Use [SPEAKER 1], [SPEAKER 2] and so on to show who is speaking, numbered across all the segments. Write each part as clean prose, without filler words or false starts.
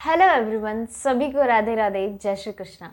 [SPEAKER 1] Hello everyone, सभी को राधे राधे, जय श्री कृष्णा।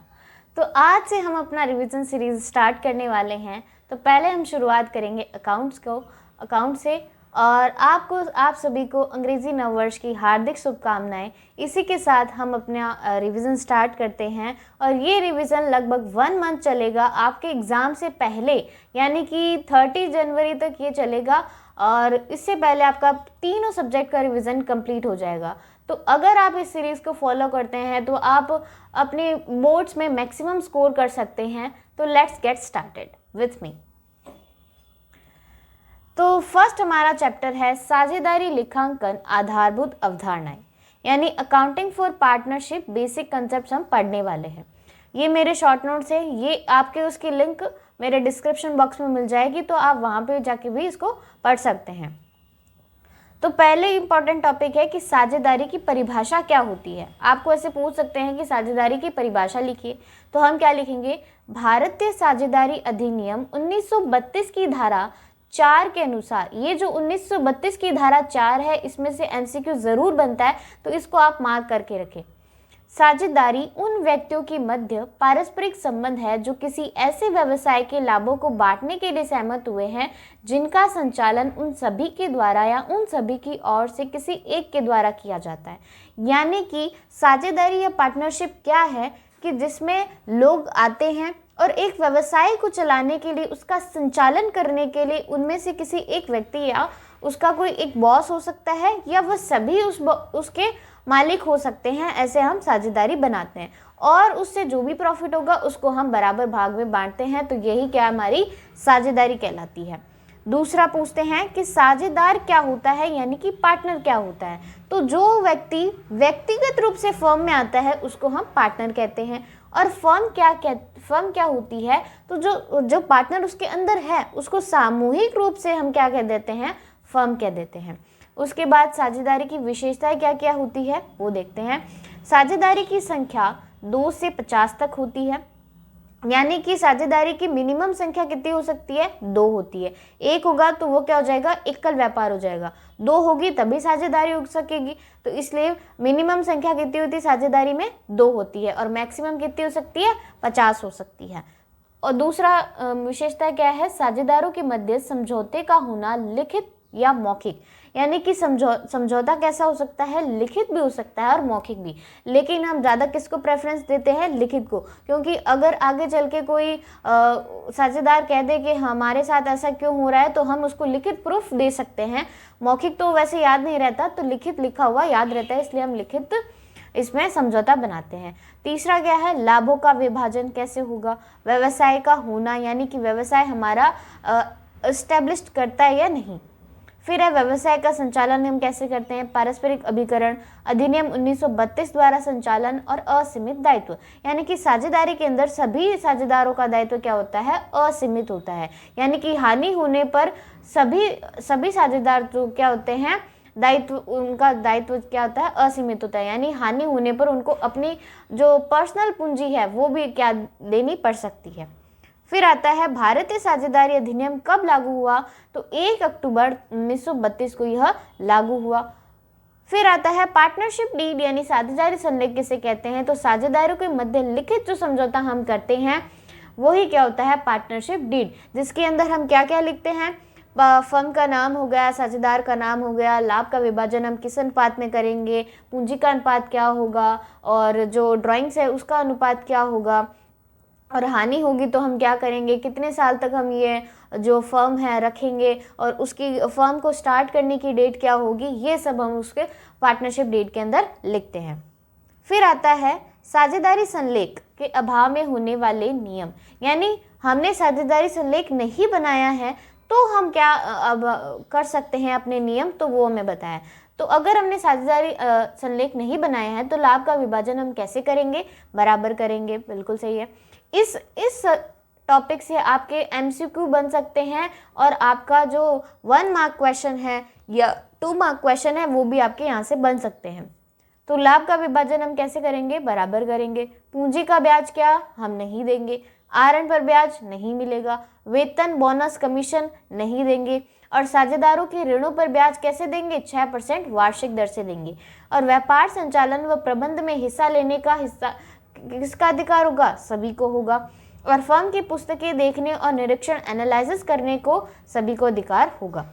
[SPEAKER 1] तो आज से हम अपना रिवीजन सीरीज स्टार्ट करने वाले हैं। तो पहले हम शुरुआत करेंगे अकाउंट से। और आप सभी को अंग्रेजी नववर्ष की हार्दिक शुभकामनाएं। इसी के साथ हम अपना रिवीजन स्टार्ट करते हैं और ये रिवीजन लगभग 1 मंथ चलेगा आपके एग्ज़ाम से पहले, यानी कि 30 जनवरी तक ये चलेगा। और इससे पहले आपका तीनों सब्जेक्ट का रिवीजन कंप्लीट हो जाएगा। तो अगर आप इस सीरीज़ को फॉलो करते हैं तो आप अपने बोर्ड्स में मैक्सिमम स्कोर कर सकते हैं। तो let's get started with me. तो फर्स्ट हमारा चैप्टर है साझेदारी लेखांकन आधारभूत अवधारणाएं, यानी accounting for partnership basic concept हम पढ़ने वाले हैं। ये मेरे शॉर्ट नोट्स है, ये आपके उसकी लिंक मेरे डिस्क्रिप्शन बॉक्स में मिल जाएगी, तो आप वहाँ पे जाके भी इसको पढ़ सकते हैं। तो पहले इंपॉर्टेंट टॉपिक है कि साझेदारी की परिभाषा क्या होती है। आपको ऐसे पूछ सकते हैं कि साझेदारी की परिभाषा लिखिए, तो हम क्या लिखेंगे? भारतीय साझेदारी अधिनियम 1932 की धारा 4 के अनुसार, ये जो 1932 की धारा 4 है, इसमें से एमसीक्यू जरूर बनता है, तो इसको आप मार्क करके रखें। साझेदारी उन व्यक्तियों के मध्य पारस्परिक संबंध है जो किसी ऐसे व्यवसाय के लाभों को बांटने के लिए सहमत हुए हैं जिनका संचालन उन सभी के द्वारा या उन सभी की ओर से किसी एक के द्वारा किया जाता है। यानी कि साझेदारी या पार्टनरशिप क्या है कि जिसमें लोग आते हैं और एक व्यवसाय को चलाने के लिए, उसका संचालन करने के लिए उनमें से किसी एक व्यक्ति या उसका कोई एक बॉस हो सकता है या वह सभी उसके मालिक हो सकते हैं। ऐसे हम साझेदारी बनाते हैं और उससे जो भी प्रॉफिट होगा उसको हम बराबर भाग में बांटते हैं। तो यही क्या हमारी साझेदारी कहलाती है। दूसरा पूछते हैं कि साझेदार क्या होता है, यानी कि पार्टनर क्या होता है। तो जो व्यक्ति व्यक्तिगत रूप से फर्म में आता है उसको हम पार्टनर कहते हैं। और फर्म क्या होती है? तो जो पार्टनर उसके अंदर है उसको सामूहिक रूप से हम क्या कह देते हैं? फर्म कह देते हैं। उसके बाद साझेदारी की विशेषताएं क्या क्या होती है वो देखते हैं। साझेदारी की संख्या 2 से 50 तक होती है, यानी कि साझेदारी की मिनिमम संख्या कितनी हो सकती है? 2 होती है। 1 होगा तो वो क्या हो जाएगा? एकल व्यापार हो जाएगा। 2 होगी तभी साझेदारी हो सकेगी। तो इसलिए मिनिमम संख्या कितनी होती है साझेदारी में? 2 होती है। और मैक्सिमम कितनी हो सकती है? 50 हो सकती है। और दूसरा विशेषता क्या है? साझेदारों के मध्य समझौते का होना लिखित या मौखिक, यानी कि समझौता कैसा हो सकता है? लिखित भी हो सकता है और मौखिक भी। लेकिन हम ज़्यादा किसको प्रेफरेंस देते हैं? लिखित को, क्योंकि अगर आगे चल के कोई साझेदार कह दे कि हमारे साथ ऐसा क्यों हो रहा है, तो हम उसको लिखित प्रूफ दे सकते हैं। मौखिक तो वैसे याद नहीं रहता, तो लिखित लिखा हुआ याद रहता है, इसलिए हम लिखित इसमें समझौता बनाते हैं। तीसरा क्या है? लाभों का विभाजन कैसे होगा? व्यवसाय का होना, यानी कि व्यवसाय हमारा एस्टेब्लिश करता है या नहीं। फिर है व्यवसाय का संचालन हम कैसे करते हैं? पारस्परिक अभिकरण अधिनियम 1932 द्वारा संचालन और असीमित दायित्व, यानी कि साझेदारी के अंदर सभी साझेदारों का दायित्व क्या होता है? असीमित होता है। यानी कि हानि होने पर सभी साझेदार जो क्या होते हैं, उनका दायित्व क्या होता है? असीमित होता है। यानी हानि होने पर उनको अपनी जो पर्सनल पूंजी है वो भी क्या देनी पड़ सकती है। फिर आता है भारतीय साझेदारी अधिनियम कब लागू हुआ? तो 1 अक्टूबर 1932 को यह लागू हुआ। फिर आता है पार्टनरशिप डीड, यानी साझेदारी संलेख किसे कहते हैं? तो साझेदारों के मध्य लिखित जो समझौता हम करते हैं वही क्या होता है? पार्टनरशिप डीड, जिसके अंदर हम क्या क्या लिखते हैं? फर्म का नाम हो गया, साझेदार का नाम हो गया, लाभ का विभाजन हम किस अनुपात में करेंगे, पूंजी का अनुपात क्या होगा, और जो ड्राइंग्स है उसका अनुपात क्या होगा, और हानि होगी तो हम क्या करेंगे, कितने साल तक हम ये जो फर्म है रखेंगे, और उसकी फर्म को स्टार्ट करने की डेट क्या होगी, ये सब हम उसके पार्टनरशिप डेट के अंदर लिखते हैं। फिर आता है साझेदारी संलेख के अभाव में होने वाले नियम, यानी हमने साझेदारी संलेख नहीं बनाया है तो हम क्या अब कर सकते हैं अपने नियम, तो वो हमें बताया। तो अगर हमने साझेदारी संलेख नहीं बनाया है तो लाभ का विभाजन हम कैसे करेंगे? बराबर करेंगे। बिल्कुल सही है। इस टॉपिक से आपके एमसीक्यू बन सकते हैं और आपका जो 1 मार्क क्वेश्चन है या 2 मार्क क्वेश्चन है वो भी आपके यहाँ से बन सकते हैं। तो लाभ का विभाजन हम कैसे करेंगे? बराबर करेंगे। पूंजी का ब्याज क्या? हम नहीं देंगे। आरएन पर ब्याज नहीं मिलेगा, वेतन, बोनस, कमीशन नहीं देंगे, और साझेदारों के ऋणों पर ब्याज कैसे देंगे? 6% वार्षिक दर से देंगे। और व्यापार संचालन व प्रबंध में हिस्सा लेने का किसका अधिकार होगा? सभी को होगा। और फर्म की पुस्तकें देखने और निरीक्षण एनालिसिस करने को सभी को अधिकार होगा।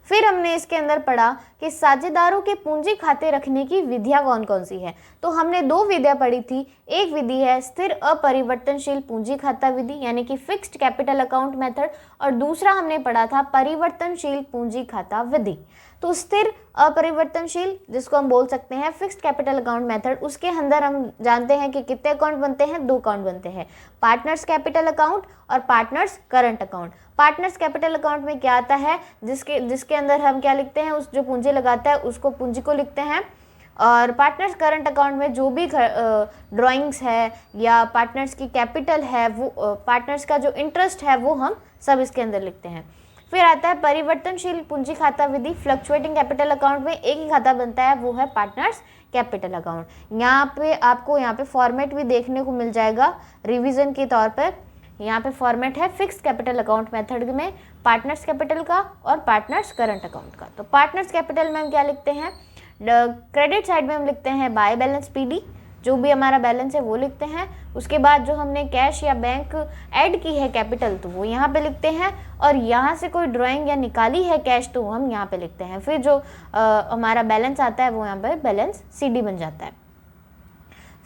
[SPEAKER 1] फिर हमने इसके अंदर पढ़ा कि साझेदारों के पूंजी खाते रखने की विधियां कौन कौन सी है। तो हमने दो विधियां पढ़ी थी। एक विधि है स्थिर अपरिवर्तनशील पूंजी खाता विधि यानी कि फिक्स्ड कैपिटल अकाउंट मेथड, और दूसरा हमने पढ़ा था परिवर्तनशील पूंजी खाता विधि। तो स्थिर अपरिवर्तनशील, जिसको हम बोल सकते हैं फिक्स्ड कैपिटल अकाउंट मेथड, उसके अंदर हम जानते हैं कि कितने अकाउंट बनते हैं? 2 अकाउंट बनते हैं, पार्टनर्स कैपिटल अकाउंट और partners current account. Partners capital account में क्या आता है? जिसके अंदर हम क्या लिखते हैं? उस जो पूंजी लगाता है उसको पूंजी को लिखते हैं। और पार्टनर्स करंट अकाउंट में जो भी ड्राइंग्स है या पार्टनर्स की कैपिटल है, वो पार्टनर्स का जो इंटरेस्ट है वो हम सब इसके अंदर लिखते हैं। फिर आता है परिवर्तनशील पूंजी खाता विधि। फ्लक्चुएटिंग कैपिटल अकाउंट में एक ही खाता बनता है, वो है पार्टनर्स कैपिटल अकाउंट। यहाँ पे आपको यहाँ पे फॉर्मेट भी देखने को मिल जाएगा रिवीजन के तौर पर। यहाँ पे फॉर्मेट है फिक्स्ड कैपिटल अकाउंट मेथड में पार्टनर्स कैपिटल का और पार्टनर्स करंट अकाउंट का। तो पार्टनर्स कैपिटल में हम क्या लिखते हैं? क्रेडिट साइड में हम लिखते हैं बाय बैलेंस पीडी, जो भी हमारा बैलेंस है वो लिखते हैं। उसके बाद जो हमने कैश या बैंक ऐड की है कैपिटल, तो वो यहाँ पे लिखते हैं। और यहाँ से कोई ड्राइंग या निकाली है कैश, तो हम यहाँ पे लिखते हैं। फिर जो हमारा बैलेंस आता है वो यहाँ पे बैलेंस सीडी बन जाता है।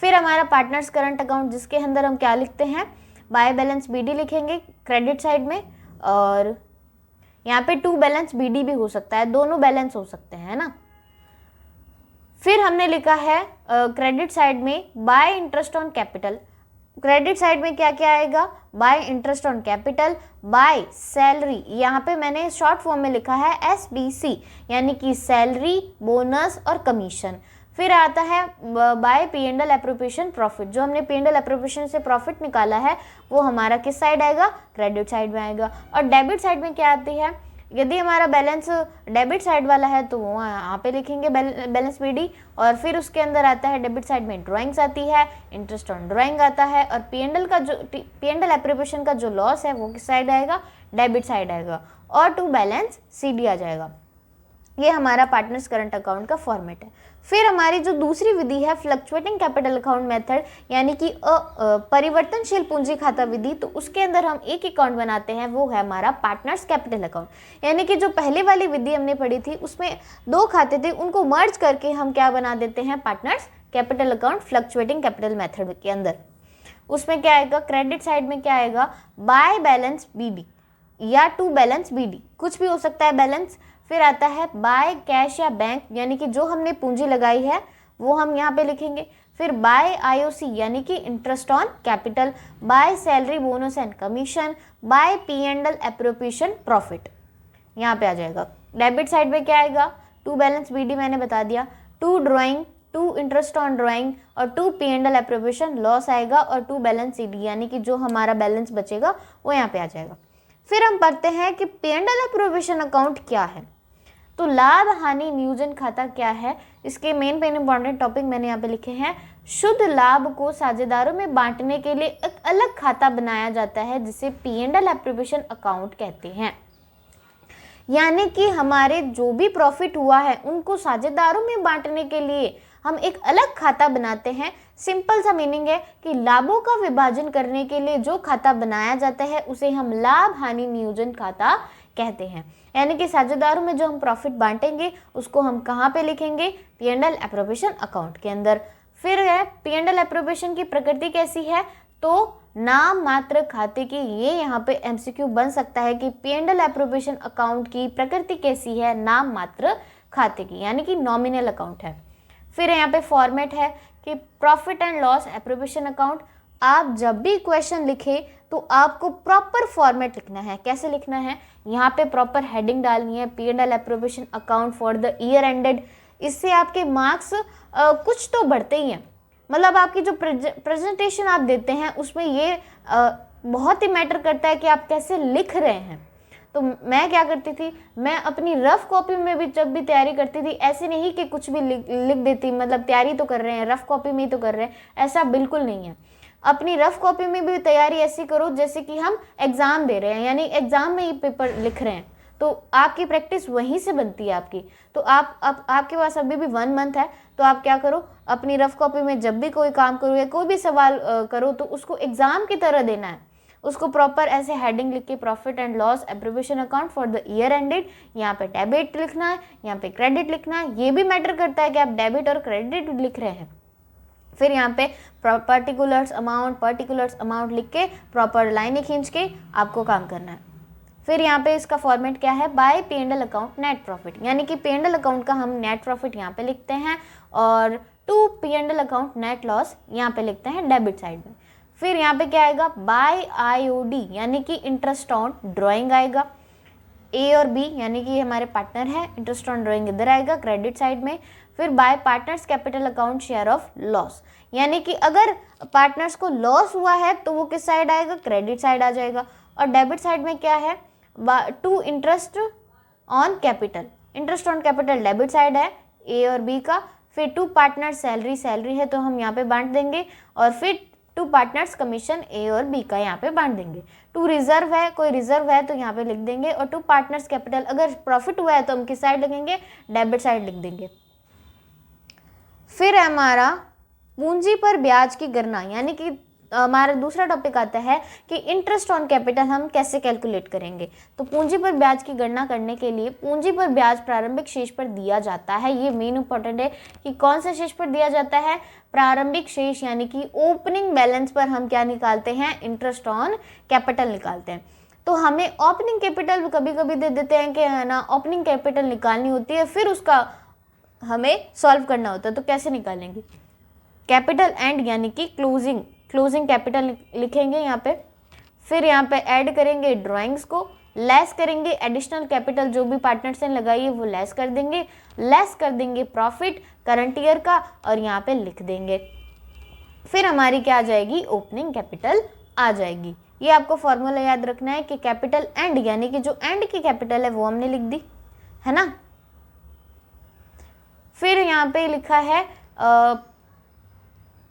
[SPEAKER 1] फिर हमारा पार्टनर्स करंट अकाउंट, जिसके अंदर हम क्या लिखते हैं? बाय बैलेंस बीडी लिखेंगे क्रेडिट साइड में, और यहाँ पे टू बैलेंस बीडी भी हो सकता है, दोनों बैलेंस हो सकते हैं ना। फिर हमने लिखा है क्रेडिट साइड में bye interest on capital. Credit side में क्या क्या आएगा? Bye interest on capital, by salary, यहाँ पे मैंने शॉर्ट फॉर्म में लिखा है SBC, यानी कि सैलरी, बोनस और कमीशन। फिर आता है बाय P&L एप्रोप्रिएशन प्रॉफिट, जो हमने P&L एप्रोप्रिएशन से प्रॉफिट निकाला है वो हमारा किस साइड आएगा? क्रेडिट साइड में आएगा। और डेबिट साइड में क्या आती है? यदि हमारा बैलेंस डेबिट साइड वाला है तो वो यहाँ पे लिखेंगे बैलेंस बीडी। और फिर उसके अंदर आता है डेबिट साइड में ड्राइंग्स आती है, इंटरेस्ट ऑन ड्राइंग आता है, और P&L एप्रोप्रिएशन का जो लॉस है वो किस साइड आएगा? डेबिट साइड आएगा। और टू बैलेंस सीडी आ जाएगा। ये हमारा पार्टनर्स करंट अकाउंट का फॉर्मेट है। फिर हमारी जो दूसरी विधि है फ्लक्चुएटिंग कैपिटल अकाउंट मेथड, यानी कि परिवर्तनशील पूंजी खाता विधि, तो उसके अंदर हम एक अकाउंट बनाते हैं, वो है हमारा पार्टनर्स कैपिटल अकाउंट। यानी कि जो पहले वाली विधि हमने पढ़ी थी उसमें 2 खाते थे, उनको मर्ज करके हम क्या बना देते हैं? Partners capital account fluctuating capital method के अंदर। उसमें क्या आएगा? क्रेडिट साइड में क्या आएगा? बाय बैलेंस बीडी या टू बैलेंस बीडी, कुछ भी हो सकता है बैलेंस। फिर आता है बाय कैश या बैंक, यानी कि जो हमने पूंजी लगाई है वो हम यहाँ पे लिखेंगे। फिर बाय IOC यानी कि interest on capital, by salary, bonus and commission, by P&L appropriation profit, यहाँ पे आ जाएगा। डेबिट साइड में क्या आएगा? टू बैलेंस बीडी मैंने बता दिया, to drawing, to interest on drawing और टू P&L एप्रोप्रिएशन लॉस आएगा, और टू बैलेंस CD यानी कि जो हमारा बैलेंस बचेगा वो यहाँ पे आ जाएगा। फिर हम पढ़ते हैं कि P&L एप्रोप्रिएशन अकाउंट क्या है। तो लाभ हानि नियोजन खाता क्या है? इसके मेन इंपॉर्टेंट टॉपिक मैंने यहाँ पे लिखे हैं। शुद्ध लाभ को साझेदारों में बांटने के लिए एक अलग खाता बनाया जाता है जिसे P&L एप्रोप्रिएशन अकाउंट कहते हैं। यानी कि हमारे जो भी प्रॉफिट हुआ है उनको साझेदारों में बांटने के लिए हम एक अलग खाता बनाते हैं। सिंपल सा मीनिंग है कि लाभों का विभाजन करने के लिए जो खाता बनाया जाता है उसे हम लाभ हानि नियोजन खाता कहते हैं। यानी कि साझेदारों में जो हम प्रॉफिट बांटेंगे उसको हम कहाँ पे लिखेंगे? P&L एप्रोप्रिएशन अकाउंट के अंदर। फिर है P&L एप्रोप्रिएशन की प्रकृति कैसी है? तो नाम मात्र खाते की, ये यहाँ पे MCQ बन सकता है कि P&L एप्रोप्रिएशन अकाउंट की प्रकृति कैसी है? नाम मात्र खाते की, यानी कि नॉमिनल अकाउंट है। फिर यहाँ पे फॉर्मेट है कि profit and loss appropriation account. आप जब भी क्वेश्चन लिखे तो आपको प्रॉपर फॉर्मेट लिखना है। कैसे लिखना है? यहाँ पे प्रॉपर हेडिंग डालनी है, P&L appropriation account for the year ended. इससे आपके मार्क्स कुछ तो बढ़ते ही हैं। मतलब आपकी जो प्रेजेंटेशन आप देते हैं उसमें ये बहुत ही मैटर करता है कि आप कैसे लिख रहे हैं। तो मैं क्या करती थी, मैं अपनी रफ कॉपी में भी जब भी तैयारी करती थी, ऐसे नहीं कि कुछ भी लिख देती, मतलब तैयारी तो कर रहे हैं, रफ कॉपी में ही तो कर रहे हैं, ऐसा बिल्कुल नहीं है। अपनी रफ कॉपी में भी तैयारी ऐसी करो जैसे कि हम एग्ज़ाम दे रहे हैं, यानी एग्ज़ाम में ही पेपर लिख रहे हैं, तो आपकी प्रैक्टिस वहीं से बनती है आपकी। तो आपके पास अभी भी 1 मंथ है, तो आप क्या करो, अपनी रफ कॉपी में जब भी कोई काम करो या कोई भी सवाल करो तो उसको एग्ज़ाम की तरह देना है। उसको प्रॉपर ऐसे हेडिंग लिख के profit and loss appropriation account for the year ended, यहाँ पे डेबिट लिखना है, यहाँ पे क्रेडिट लिखना है। ये भी मैटर करता है कि आप डेबिट और क्रेडिट लिख रहे हैं। फिर यहाँ पे पर्टिकुलर्स अमाउंट लिख के प्रॉपर लाइनें खींच के आपको काम करना है। फिर यहाँ पे इसका फॉर्मेट क्या है, bye P&L account net profit, यानी कि P&L अकाउंट का हम नेट प्रॉफिट यहाँ पे लिखते हैं और to P&L account net loss यहाँ पे लिखते हैं डेबिट साइड में। फिर यहाँ पे क्या आएगा, बाय IOD यानी कि इंटरेस्ट ऑन ड्राइंग आएगा। A और B यानी कि हमारे पार्टनर है, इंटरेस्ट ऑन ड्राइंग इधर आएगा क्रेडिट साइड में। फिर bye partners capital account share of loss, यानी कि अगर पार्टनर्स को लॉस हुआ है तो वो किस साइड आएगा, क्रेडिट साइड आ जाएगा। और डेबिट साइड में क्या है, to interest on capital, interest on capital debit side है A और B का। फिर टू पार्टनर सैलरी है तो हम यहाँ पे बांट देंगे, और फिर टू पार्टनर्स कमीशन A और B का यहाँ पे बांट देंगे। टू रिजर्व है, कोई रिजर्व है तो यहाँ पे लिख देंगे। और टू पार्टनर्स कैपिटल, अगर प्रॉफिट हुआ है तो हम किस साइड लिखेंगे, डेबिट साइड लिख देंगे। फिर हमारा पूंजी पर ब्याज की गणना, यानी कि हमारा दूसरा टॉपिक आता है कि इंटरेस्ट ऑन कैपिटल हम कैसे कैलकुलेट करेंगे। तो पूंजी पर ब्याज की गणना करने के लिए पूंजी पर ब्याज प्रारंभिक शेष पर दिया जाता है। ये मेन इंपॉर्टेंट है कि कौन से शेष पर दिया जाता है, प्रारंभिक शेष, यानी कि ओपनिंग बैलेंस पर हम क्या निकालते हैं, इंटरेस्ट ऑन कैपिटल निकालते हैं। तो हमें ओपनिंग कैपिटल कभी कभी दे देते हैं कि है ना, ओपनिंग कैपिटल निकालनी होती है, फिर उसका हमें सॉल्व करना होता है। तो कैसे निकालेंगे, कैपिटल एंड यानी कि क्लोजिंग कैपिटल लिखेंगे यहाँ पे। फिर यहाँ पे ऐड करेंगे ड्राइंग्स को, लेस करेंगे एडिशनल कैपिटल जो भी पार्टनर्स ने लगाई है वो लेस कर देंगे प्रॉफिट करंट ईयर का, और यहाँ पे लिख देंगे। फिर हमारी क्या आ जाएगी, ओपनिंग कैपिटल आ जाएगी। ये आपको फॉर्मूला याद रखना है कि कैपिटल एंड, यानी कि जो एंड की कैपिटल है वो हमने लिख दी है ना। फिर यहाँ पे लिखा है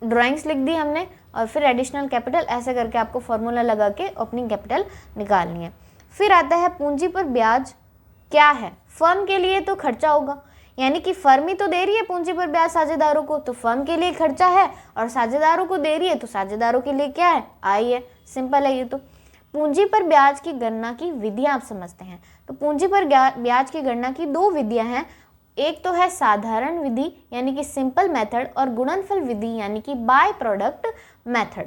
[SPEAKER 1] ड्राइंग्स लिख दी हमने, और फिर एडिशनल कैपिटल, ऐसे करके आपको फॉर्मूला लगा के ओपनिंग कैपिटल निकालनी है। फिर आता है पूंजी पर ब्याज क्या है, फर्म के लिए तो खर्चा होगा, यानी कि फर्म ही तो दे रही है पूंजी पर ब्याज साझेदारों को, तो फर्म के लिए खर्चा है, और साझेदारों को दे रही है तो साझेदारों के लिए क्या है, आय है। सिंपल है ये तो। पूंजी पर ब्याज की गणना की विधियां आप समझते हैं। तो पूंजी पर ब्याज की गणना की 2 विधियां हैं, एक तो है साधारण विधि यानी कि सिंपल मेथड, और गुणनफल विधि यानी कि बाय प्रोडक्ट मेथड।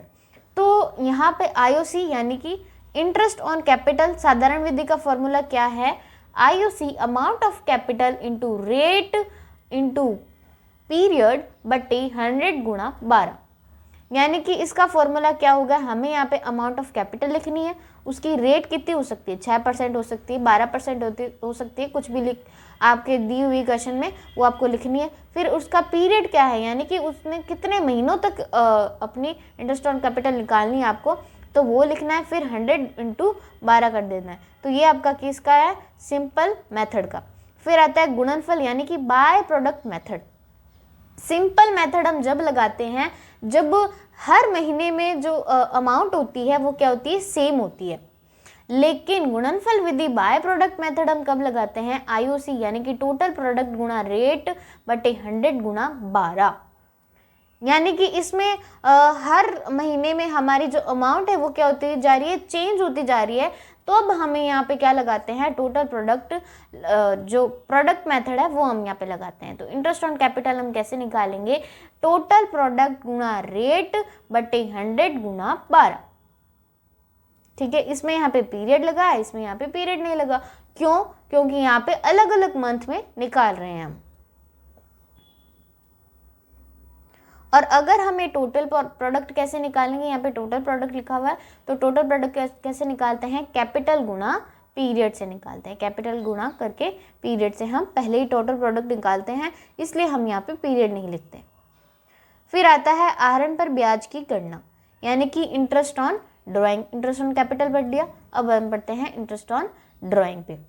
[SPEAKER 1] तो यहाँ पे IOC यानी कि इंटरेस्ट ऑन कैपिटल, साधारण विधि का फॉर्मूला क्या है, IOC amount of capital into rate into period बटे 100 गुणा 12, यानी कि इसका फॉर्मूला क्या होगा, हमें यहाँ पे अमाउंट ऑफ कैपिटल लिखनी है, उसकी रेट कितनी हो सकती है, 6% हो सकती है, 12% हो सकती है, कुछ भी आपके दी हुई क्वेश्चन में वो आपको लिखनी है। फिर उसका पीरियड क्या है, यानी कि उसने कितने महीनों तक अपनी इंटरेस्ट ऑन कैपिटल निकालनी है आपको, तो वो लिखना है। फिर 100 × 12 कर देना है। तो ये आपका किसका है, सिंपल मेथड का। फिर आता है गुणनफल यानी कि by product method. Simple method हम जब लगाते हैं जब हर महीने में जो अमाउंट होती है वो क्या होती है, सेम होती है। लेकिन गुणनफल विधि बाय प्रोडक्ट मेथड हम कब लगाते हैं, IOC यानी कि टोटल प्रोडक्ट गुणा रेट बटे 100 गुणा 12, यानी कि इसमें हर महीने में हमारी जो अमाउंट है वो क्या होती जा रही है, चेंज होती जा रही है। तो अब हमें यहाँ पे क्या लगाते हैं, टोटल प्रोडक्ट, जो प्रोडक्ट मेथड है वो हम यहाँ पे लगाते हैं। तो इंटरेस्ट ऑन कैपिटल हम कैसे निकालेंगे, टोटल प्रोडक्ट गुणा रेट बटे 100 गुणा 12। ठीक है, इसमें यहाँ पे पीरियड लगा है, इसमें यहाँ पे पीरियड नहीं लगा। क्यों, क्योंकि यहाँ पे अलग अलग मंथ में निकाल रहे हैं हम। और अगर हमें टोटल प्रोडक्ट कैसे निकालेंगे, यहाँ पे टोटल प्रोडक्ट लिखा हुआ है, तो टोटल प्रोडक्ट कैसे निकालते हैं, कैपिटल गुणा पीरियड से निकालते हैं। कैपिटल गुणा करके पीरियड से हम पहले ही टोटल प्रोडक्ट निकालते हैं, इसलिए हम यहाँ पे पीरियड नहीं लिखते। फिर आता है आहरण पर ब्याज की गणना, यानी कि interest on drawing. Interest on capital बढ़ दिया, अब हम पढ़ते हैं इंटरेस्ट ऑन ड्राइंग पे।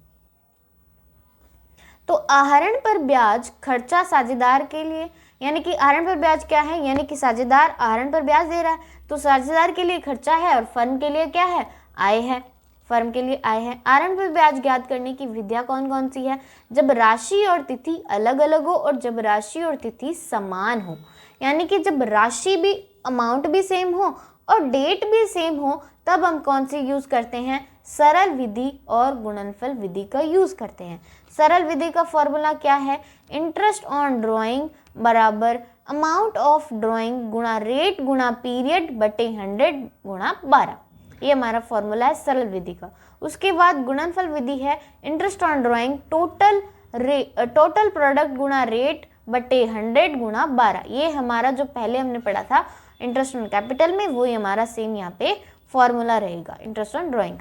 [SPEAKER 1] तो आहरण पर ब्याज खर्चा साझेदार के लिए, यानी कि आहरण पर ब्याज क्या है, यानी कि साझेदार आहरण पर ब्याज दे रहा है, तो साझेदार के लिए खर्चा है और फर्म के लिए क्या है, आय है, फर्म के लिए आय है। आहरण पर ब्याज ज्ञात करने की विधियां कौन कौन सी है, जब राशि और तिथि अलग अलग हो और जब राशि और तिथि समान हो, यानी कि जब राशि भी, अमाउंट भी सेम हो और डेट भी सेम हो, तब हम कौन सी यूज करते हैं, सरल विधि और गुणनफल विधि का यूज करते हैं। सरल विधि का फॉर्मूला क्या है, इंटरेस्ट ऑन ड्राइंग बराबर अमाउंट ऑफ ड्राइंग गुणा रेट गुणा पीरियड बटे 100 गुणा 12, ये हमारा फॉर्मूला है सरल विधि का। उसके बाद गुणनफल विधि है interest on drawing total product गुणा रेट बटे 100 गुणा 12, ये हमारा जो पहले हमने पढ़ा था इंटरेस्ट ऑन कैपिटल में, वो हमारा सेम यहाँ पे फॉर्मूला रहेगा इंटरेस्ट ऑन ड्राइंग।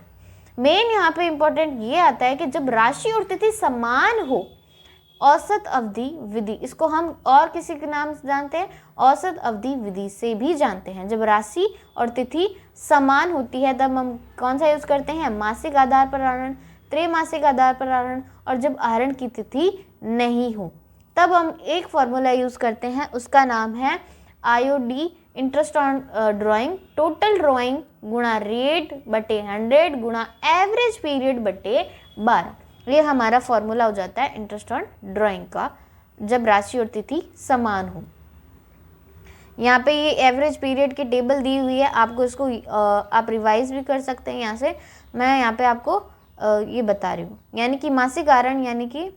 [SPEAKER 1] मेन यहाँ पे इंपॉर्टेंट ये आता है कि जब राशि और तिथि समान हो, औसत अवधि विधि, इसको हम और किसी के नाम से जानते हैं, औसत अवधि विधि से भी जानते हैं। जब राशि और तिथि समान होती है तब हम कौन सा यूज करते हैं, मासिक आधार पर आहरण, त्रैमासिक आधार पर आहरण, और जब आहरण की तिथि नहीं हो तब हम एक फॉर्मूला यूज करते हैं, उसका नाम है IOD, interest on drawing total drawing गुणा रेट बटे 100 गुणा एवरेज पीरियड बटे 12, ये हमारा फॉर्मूला हो जाता है इंटरेस्ट ऑन ड्राइंग का जब राशि और तिथि समान हो। यहाँ पे ये एवरेज पीरियड की टेबल दी हुई है, आपको इसको आप रिवाइज भी कर सकते हैं। यहाँ से मैं यहाँ पे आपको ये बता रही हूँ, यानी कि मासिक आहरण, यानी कि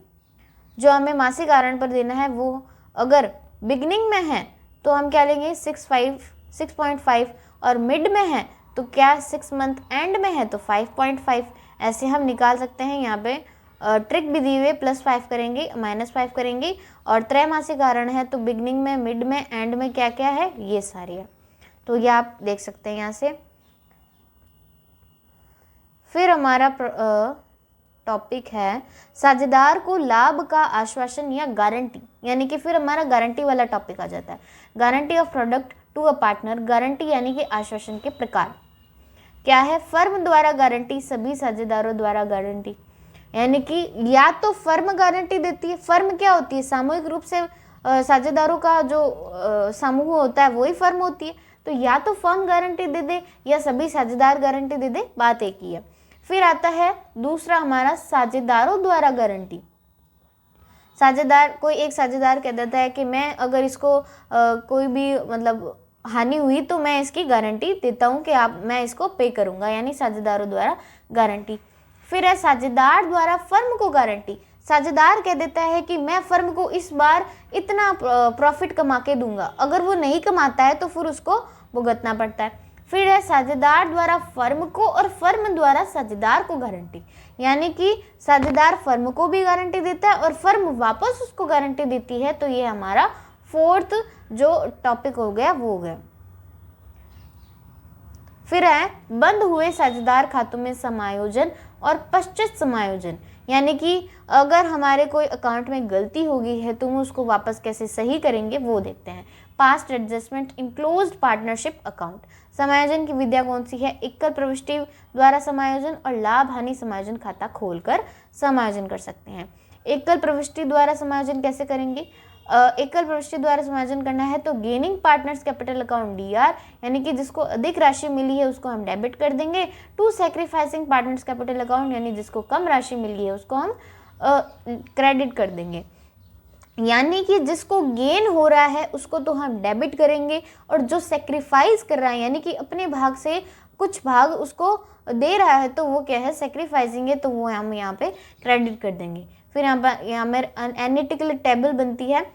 [SPEAKER 1] जो हमें मासिक आहरण पर देना है वो अगर बिगनिंग में है तो हम क्या लेंगे 6.5, और मिड में है तो क्या 6 मंथ एंड में है तो 5.5, ऐसे हम निकाल सकते हैं। यहाँ पे ट्रिक भी दी हुई है, +5 करेंगे -5 करेंगे, और त्रैमासिक आहरण है तो बिगनिंग में, मिड में, एंड में क्या क्या है, ये सारी है, तो ये आप देख सकते हैं यहाँ से। फिर हमारा टॉपिक है साझेदार को लाभ का आश्वासन या गारंटी, यानी कि फिर हमारा गारंटी वाला टॉपिक आ जाता है, guarantee of product to a partner. Guarantee यानी कि आश्वासन के प्रकार क्या है, फर्म द्वारा गारंटी, सभी साझेदारों द्वारा गारंटी, यानी कि या तो फर्म गारंटी देती है, फर्म क्या होती है, सामूहिक रूप से साझेदारों का जो समूह होता है वही फर्म होती है, तो या तो फर्म गारंटी दे दे या सभी साझेदार गारंटी दे दे, बात एक ही है। फिर आता है दूसरा हमारा साझेदारों द्वारा गारंटी। साझेदार, कोई एक साझेदार कह देता है कि मैं अगर इसको कोई भी मतलब हानि हुई तो मैं इसकी गारंटी देता हूँ कि मैं इसको पे करूँगा, यानी साझेदारों द्वारा गारंटी। फिर है साझेदार द्वारा फर्म को गारंटी। साझेदार कह देता है कि मैं फर्म को इस बार इतना प्रॉफिट कमा के दूंगा, अगर वो नहीं कमाता है तो फिर उसको भुगतना पड़ता है। फिर है साझेदार द्वारा फर्म को और फर्म द्वारा साझेदार को गारंटी, यानी कि साझेदार फर्म को भी गारंटी देता है और फर्म वापस उसको गारंटी देती है, तो ये हमारा फोर्थ जो टॉपिक हो गया वो हो गया। फिर है बंद हुए साझेदार खातों में समायोजन और पश्चात समायोजन, यानी कि अगर हमारे कोई अकाउंट में गलती हो गई है तो हम उसको वापस कैसे सही करेंगे वो देखते हैं। Past adjustment in closed partnership account. समायोजन की विधिया कौन सी है, एकल प्रविष्टि द्वारा समायोजन और लाभ हानि समायोजन खाता खोलकर समायोजन कर सकते हैं। एकल प्रविष्टि द्वारा समायोजन कैसे करेंगे, एकल प्रविष्टि द्वारा समायोजन करना है तो gaining partners capital account DR, यानी कि जिसको अधिक राशि मिली है उसको हम डेबिट कर देंगे, to sacrificing partner's capital account, यानी जिसको कम राशि मिली है उसको हम क्रेडिट कर देंगे, यानी कि जिसको गेन हो रहा है उसको तो हम डेबिट करेंगे और जो सेक्रीफाइस कर रहा है यानी कि अपने भाग से कुछ भाग उसको दे रहा है तो वो क्या है सेक्रीफाइसिंग है, तो वो हम यहाँ पे क्रेडिट कर देंगे। फिर यहाँ पर एनालिटिकल टेबल बनती है,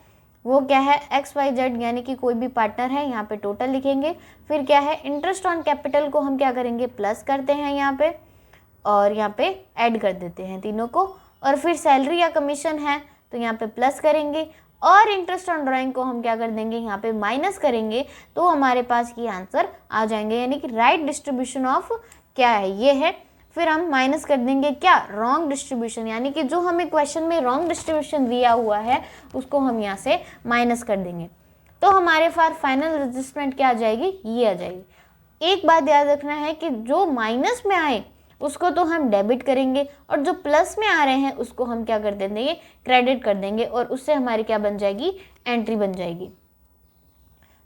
[SPEAKER 1] वो क्या है XYZ, यानी कि कोई भी पार्टनर है, यहाँ पे टोटल लिखेंगे। फिर क्या है इंटरेस्ट ऑन कैपिटल को हम क्या करेंगे प्लस करते हैं यहाँ पे और यहाँ पे ऐड कर देते हैं तीनों को, और फिर सैलरी या कमीशन है तो यहाँ पे प्लस करेंगे और इंटरेस्ट ऑन ड्राइंग को हम क्या कर देंगे यहाँ पे माइनस करेंगे, तो हमारे पास ये आंसर आ जाएंगे, यानी कि राइट डिस्ट्रीब्यूशन ऑफ क्या है ये है। फिर हम माइनस कर देंगे क्या रॉन्ग डिस्ट्रीब्यूशन, यानी कि जो हमें क्वेश्चन में रॉन्ग डिस्ट्रीब्यूशन दिया हुआ है उसको हम यहाँ से माइनस कर देंगे, तो हमारे पास फाइनल एडजस्टमेंट क्या आ जाएगी ये आ जाएगी। एक बात याद रखना है कि जो माइनस में आए उसको तो हम डेबिट करेंगे और जो प्लस में आ रहे हैं उसको हम क्या कर देंगे क्रेडिट कर देंगे, और उससे हमारी क्या बन जाएगी एंट्री बन जाएगी।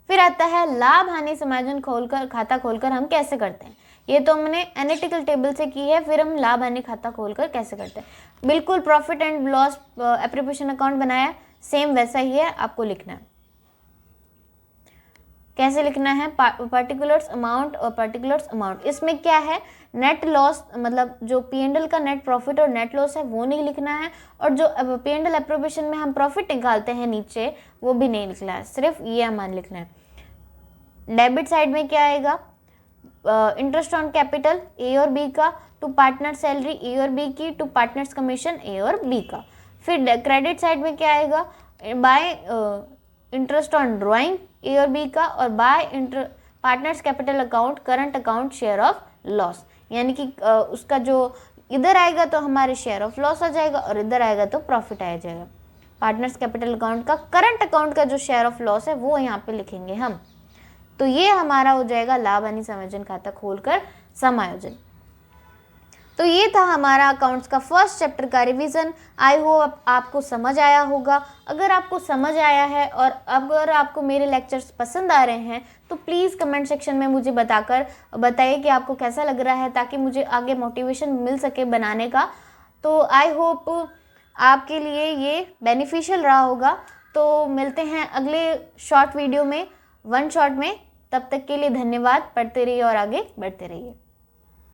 [SPEAKER 1] फिर आता है लाभ हानि समायोजन खाता खोलकर हम कैसे करते हैं। ये तो हमने एनालिटिकल टेबल से की है, फिर हम लाभ हानि खाता खोलकर कैसे करते हैं। बिल्कुल profit and loss appropriation account बनाया, सेम वैसा ही है, आपको लिखना है। कैसे लिखना है, पर्टिकुलर्स अमाउंट और पर्टिकुलर्स अमाउंट। इसमें क्या है, नेट लॉस मतलब जो P&L का नेट प्रॉफिट और नेट लॉस है वो नहीं लिखना है, और जो P&L एप्रोप्रिएशन में हम प्रॉफिट निकालते हैं नीचे वो भी नहीं लिखना है, सिर्फ ये अमाउंट लिखना है। डेबिट साइड में क्या आएगा, इंटरेस्ट ऑन कैपिटल ए और बी का, टू पार्टनर सैलरी ए और बी की, टू पार्टनर्स कमीशन ए और बी का। फिर क्रेडिट साइड में क्या आएगा, बाय इंटरेस्ट ऑन ड्राइंग ए और बी का, और bye partners capital account current account share of loss. यानी कि उसका जो इधर आएगा तो हमारे शेयर ऑफ लॉस आ जाएगा और इधर आएगा तो प्रॉफिट आ जाएगा। पार्टनर्स कैपिटल अकाउंट का करंट अकाउंट का जो शेयर ऑफ लॉस है वो यहाँ पे लिखेंगे हम। तो ये हमारा हो जाएगा लाभ हानि समायोजन खाता खोलकर समायोजन। तो ये था हमारा अकाउंट्स का फर्स्ट चैप्टर का रिवीजन। आई होप आपको समझ आया होगा। अगर आपको समझ आया है और अगर आपको मेरे लेक्चर्स पसंद आ रहे हैं तो प्लीज़ कमेंट सेक्शन में मुझे बताइए कि आपको कैसा लग रहा है, ताकि मुझे आगे मोटिवेशन मिल सके बनाने का। तो आई होप आपके लिए ये बेनिफिशियल रहा होगा। तो मिलते हैं अगले शॉर्ट वीडियो में, वन शॉट में। तब तक के लिए धन्यवाद। पढ़ते रहिए और आगे बढ़ते रहिए।